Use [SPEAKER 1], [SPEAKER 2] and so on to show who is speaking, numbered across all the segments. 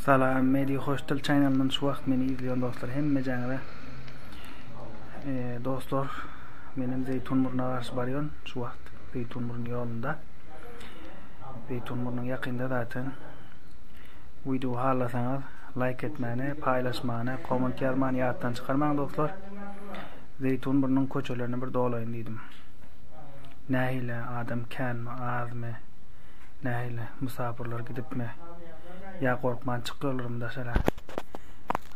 [SPEAKER 1] Salam, Medi Hostel channel'dan şu vaqt meni izleyen dostlar hemmejaňyza dostlar menim Zeytunburnu'na garşy barýan şu vaqt Zeytunburnu ýolunda. Zeytunburnuň ýakynda zaten video halasaňyz like etmäni, paýlaşmagy, komment ýazmagy ýatdan çykarmaň dostlar. Zeytunburnuň köçelerini bir dolaýyn diýdim. Nähile adam känmi, azmy, nähile musapirler gidipmi? Ya korkman çıkıyorlarım da şöyle.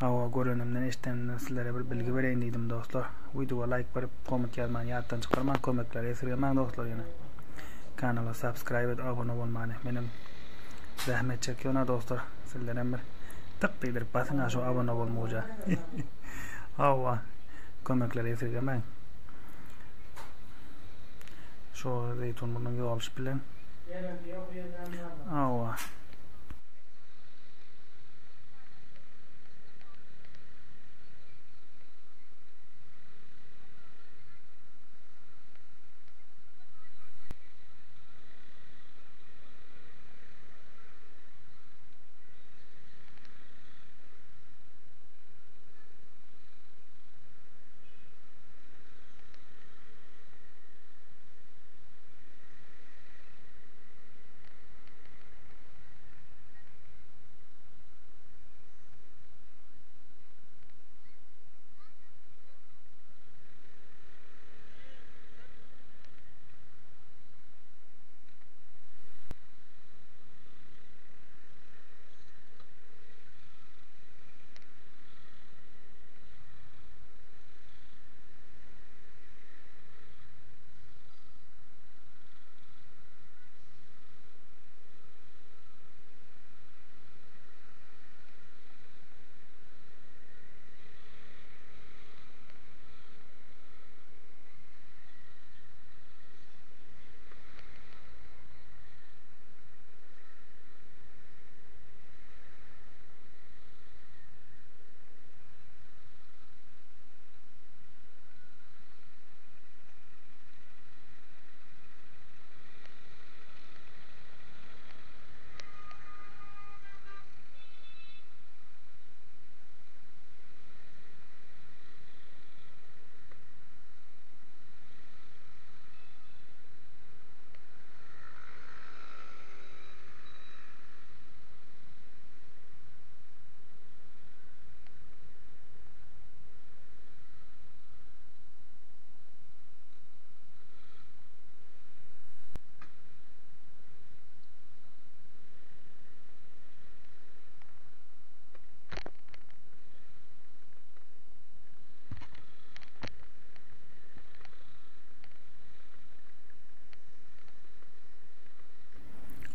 [SPEAKER 1] Hava görünümden eşitenden sizlere bir bilgi vereyim dedim dostlar. Videoya like verip comment yazman, yattan çıkarman, komekler esirgemen dostlar yine. Kanala subscribe et, abone olmanı. Benim zahmet çekiyorlar dostlar. Sizlere bir tık değdirip basın şu abone olmayacak. Hava komekler esirgemen. Şu Zeytunburnu'nun yolu bilen. Hava.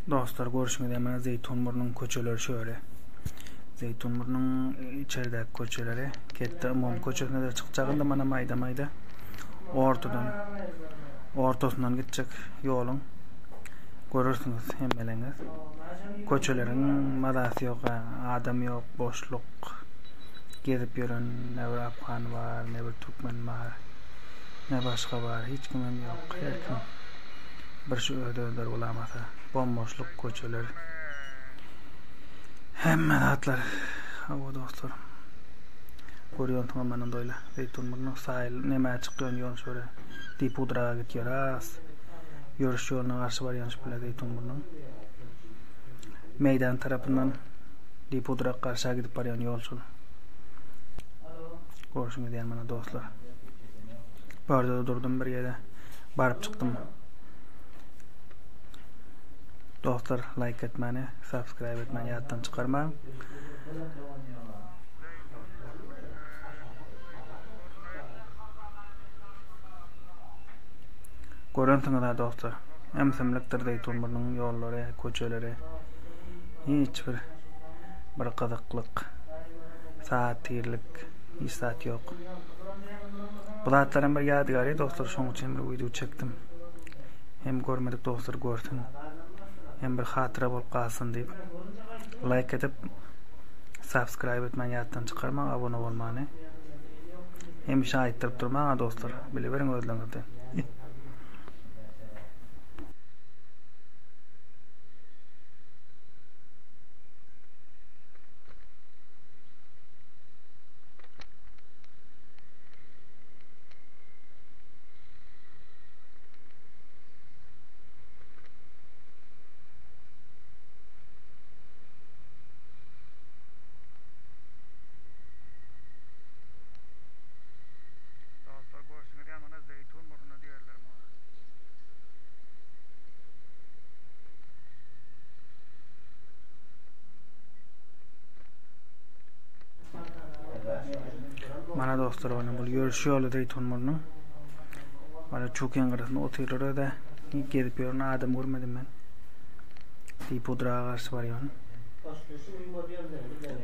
[SPEAKER 1] Dostlar görüşmek üzere. Zeytunburnu'nun köçeleri şöyle. Zeytunburnu'nun içerideki köçeleri. Kette Imam köçesine de çıkacağında mana mayda ortasından gidecek yolun. Görürsünüz hemmeleniz. Köçelerin madası yok, adam yok, boşluk. Gezip yürün, ne bir Afgan var, ne bir Türkmen var, ne başka var, hiç kimim yok. Her kim bir şu öder olamasa. Bomboşluk köçeler. Hemen atlar. Hava dostlar. Görüyorsun tamamen böyle. Zeytunburnu sahil neme çıkıyorsun yol şöyle. Dipudra'ya gidiyor az. Yürüyüş yoluna karşı var yanlış bile Zeytunburnu. Meydan tarafından Dipudra'ya karşıya gidip varıyorsun yol şöyle. Görüşmek diyen bana dostlar. Bu arada durdum bir yere. Barıp çıktım. Dostlar like etmeni, subscribe etmeni ýatdan çykarmaň. Görüntüňizde dostlar, emsemlikdir Zeytunburnu'nun ýollary, köçeleri. Hiç bir gyzyklyk, saatyrlyk, hiç saat ýok. Bu zatlaryň bir ýadygary dostlar, şoň üçin bir video çekdim. Hem görmedik dostlar görsün. Hem bir hatıra bolup kalsın deyip like edip subscribe etmeni ýatdan çykarmaň, abone bolmany. Hem şahittirip durmaň dostlar. Bile beriň özleňizde. Mana dostlar, bana bu görüş yolu Zeytunburnu'nun. Bana çok yangarasında oturuyor da gelip yorun adam görmedim ben. Deyip Pudrağa karşı var yon.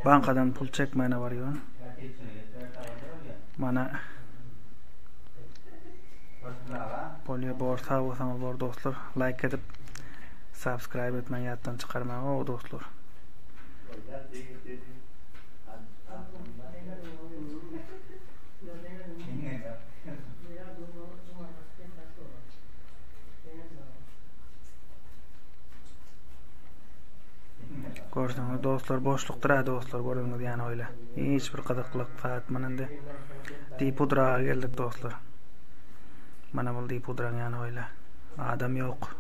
[SPEAKER 1] Bankadan pul çekmeyene var yon. Mana Polya borsa olsanız bor dostlar, like edip subscribe etmeyi yattan çıkarmayın o dostlar. Gördüğünüz dostlar boşluktur dostlar, gördüğünüz yani öyle. Hiç bir kızıklık saat manında. Deyip Pudrağa geldik dostlar. Mana bu Deyip Pudrağın yani öyle. Adam yok.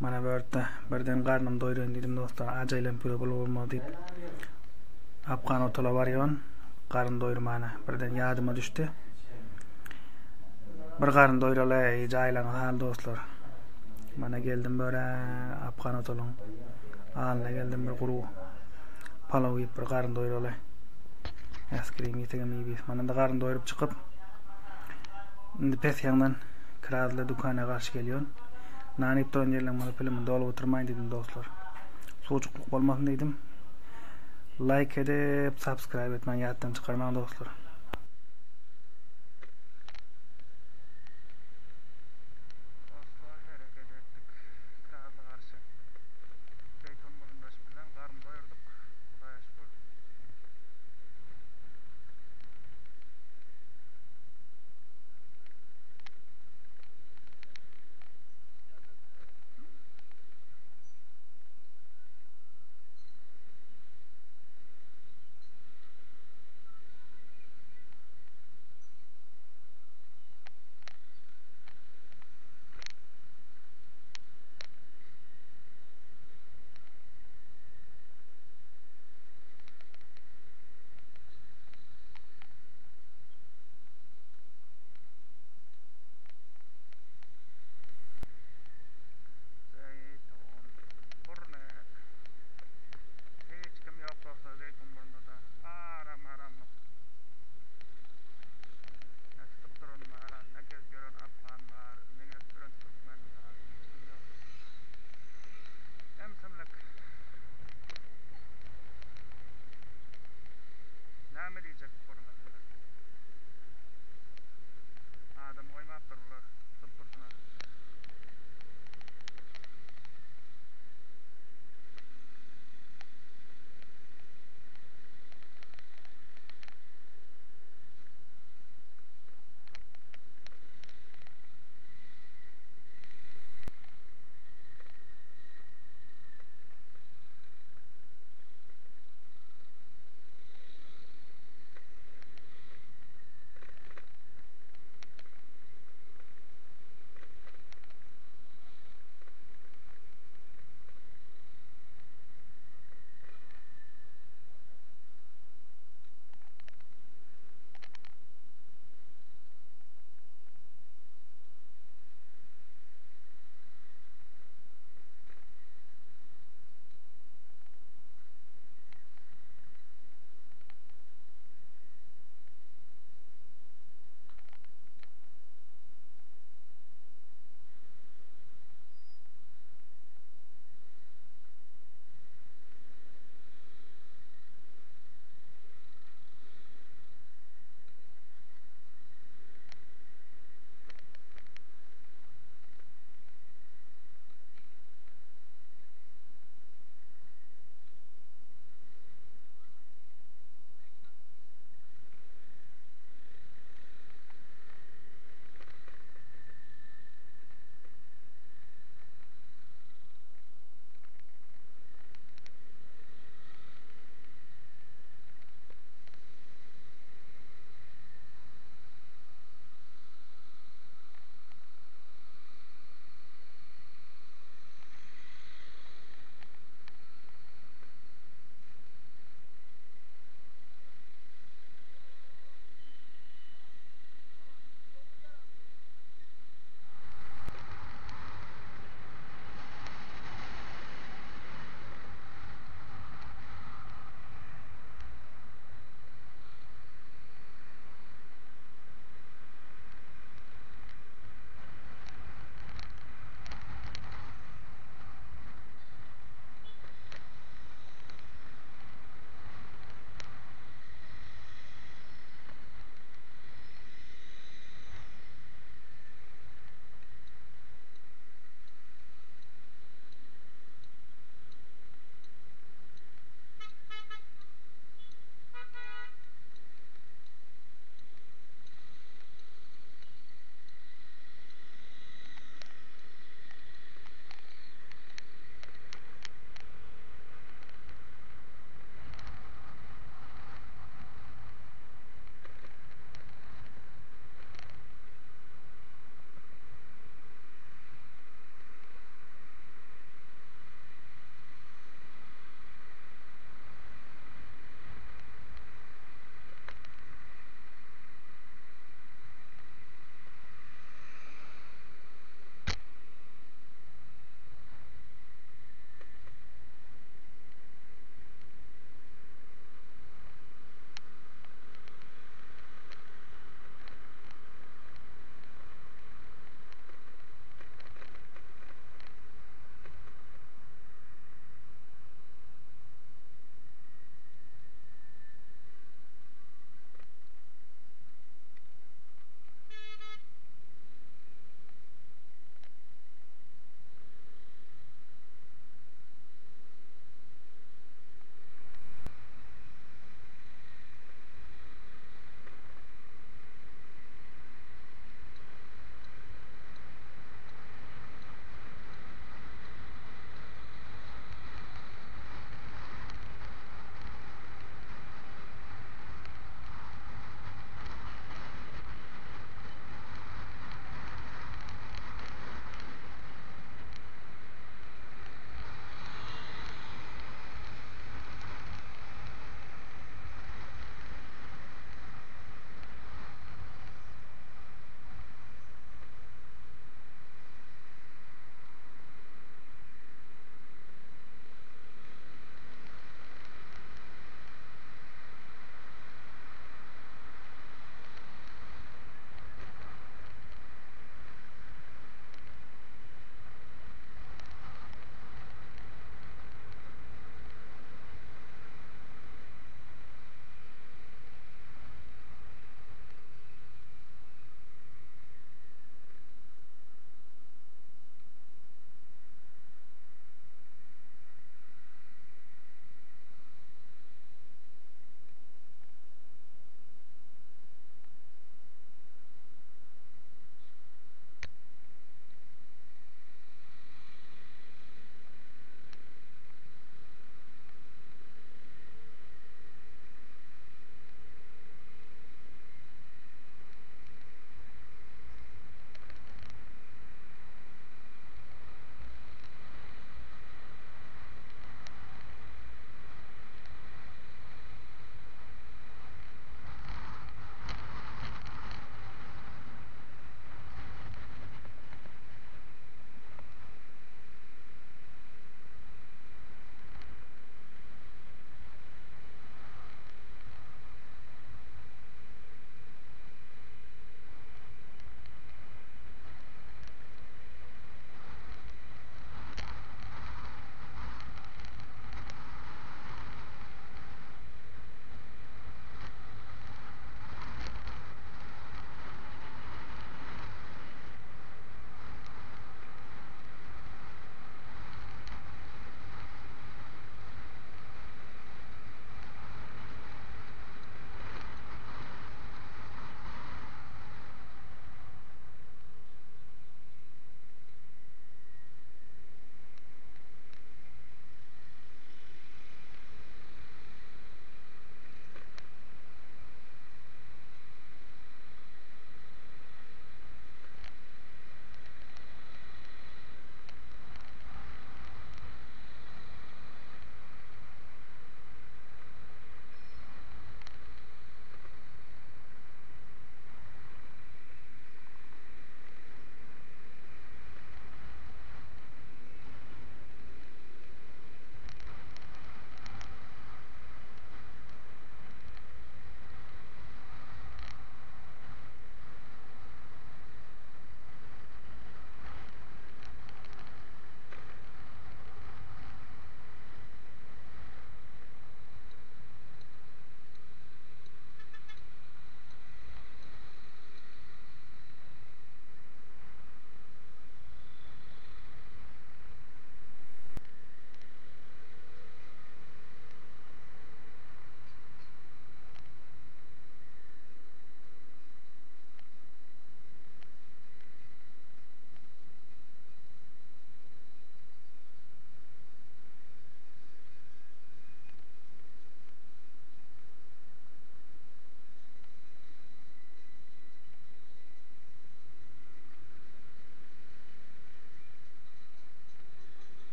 [SPEAKER 1] Mana börtde birden karnım doyurun dedim dostlar, acaylan püre bulma deyip apkan otola varyon, karın doyurmana birden yadıma düştü. Bir karın doyurala caylan hal dostlar. Mana geldim böyle apkan otolun haline geldim, bir kuru palav yiyip bir karın doyurala. Eskrim yetegem iyi bir. Mana da karın doyurup çıkıp indi pes yandan Kirazlı dükana karşı geliyon. Nanip turan yerlen bana filmin dolu oturmayın dedim dostlar. Soğucukluk olmasın dedim. Like edip subscribe etmeyi yattan çıkarmayın dostlar.